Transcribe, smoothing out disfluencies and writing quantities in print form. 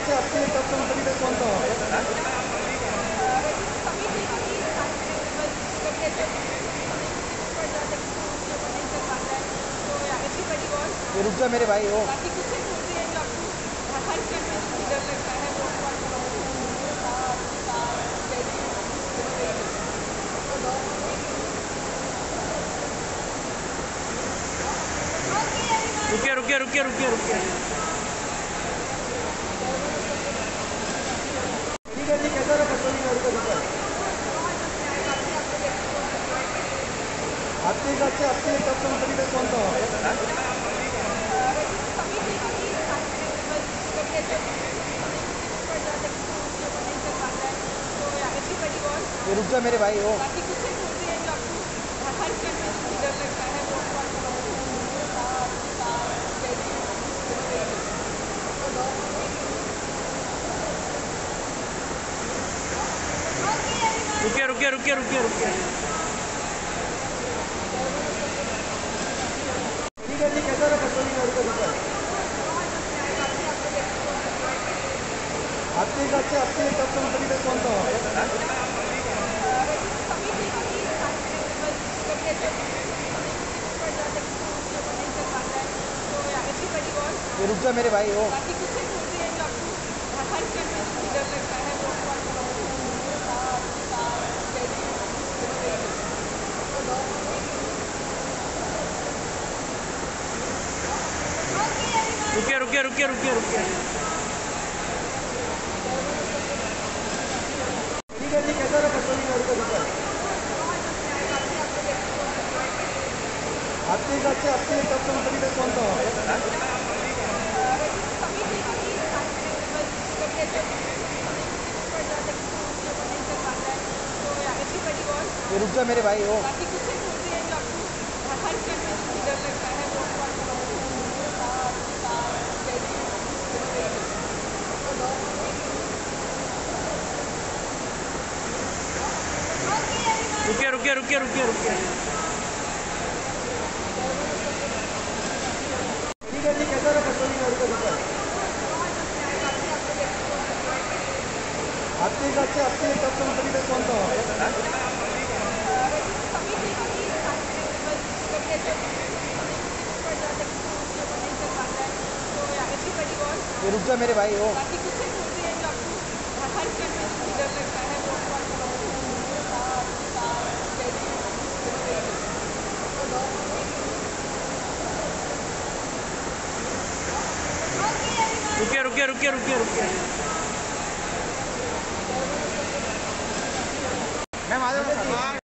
जाচ্ছে আপনি তখন কবিতা বন্ধ হবে कभी भी कभी खाने में बस कभी ऐसे पड़ जाता है कि कुछ लोगों नहीं चल पाता है, तो एवरीबॉडी वांट्स ये रुक जा मेरे भाई हो बाकी कुछ नहीं पूछते हैं जो आपको हर क्षण में डर लगता है, वो कौन सा साफ, शांत, स्टेडी, वही ओके एवरीवन। रुकिए रुकिए रुकिए रुकिए रुकिए ठीक है कैसा रहा कचौरी मेरे को दिखा बहुत अच्छा है, काफी आप लोग ऐसे बहुत एंजॉय किए। আপনি যাচ্ছে আপনি তখন কবিতা বন্ধ হবে कभी भी कभी खाने में बस कभी ऐसे पड़ जाता है कि कुछ लोगों नहीं चल पाता है, तो एवरीबॉडी वांट्स ये रुक जा मेरे भाई हो बाकी कुछ नहीं पूछते हैं जो आपको हर क्षण में डर लगता है, वो कौन सा साफ, शांत, स्टेडी, वही ओके एवरीवन। रुकिए रुकिए रुकिए रुकिए रुकिए ठीक है कैसा रहा कचौरी मेरे को दिखा बहुत अच्छा है, काफी आप लोग ऐसे बहुत एंजॉय किए। আপনি যাচ্ছে আপনি তখন কবিতা বন্ধ হবে कभी भी कभी खाने में बस कभी ऐसे पड़ जाता है कि कुछ लोगों नहीं चल पाता है, तो एवरीबॉडी वांट्स ये रुक जा मेरे भाई हो बाकी कुछ नहीं पूछते हैं जो आपको हर क्षण में डर लगता है, वो कौन सा साफ, शांत, स्टेडी, वही ओके एवरीवन। रुकिए रुकिए रुकिए रुकिए रुकिए ठीक कैसा रहा कचौरी मेरे को दिखा बहुत अच्छा है, काफी आप लोग ऐसे बहुत एंजॉय किए। আপনি যাচ্ছে আপনি তখন কবিতা বন্ধ হবে कभी भी कभी खाने में बस कभी ऐसे पड़ जाता है कि कुछ लोगों नहीं चल पाता है, तो एवरीबॉडी वांट्स ये रुक जा मेरे भाई हो बाकी कुछ नहीं पूछते हैं जो आपको हर क्षण में डर लगता है, वो कौन सा साफ, शांत, स्टेडी, वही ओके एवरीवन। रुकिए रुकिए रुकिए रुकिए रुकिए कैसा रहा कचौरी मेरे को दिखा बहुत अच्छा है, काफी आप लोग ऐसे बहुत एंजॉय किए। আপনি যাচ্ছে আপনি তখন কবিতা বন্ধ হবে कभी भी कभी खाने में बस कभी ऐसे पड़ जाता है कि कुछ लोगों नहीं चल पाता है, तो एवरीबॉडी वांट्स ये रुक जा मेरे भाई हो बाकी कुछ नहीं पूछते हैं जो आपको हर क्षण में डर लगता है, वो कौन सा साफ, शांत, स्टेडी, वही ओके एवरीवन। रुकिए रुकिए रुकिए रुकिए रुकिए मैं आ जाऊंगा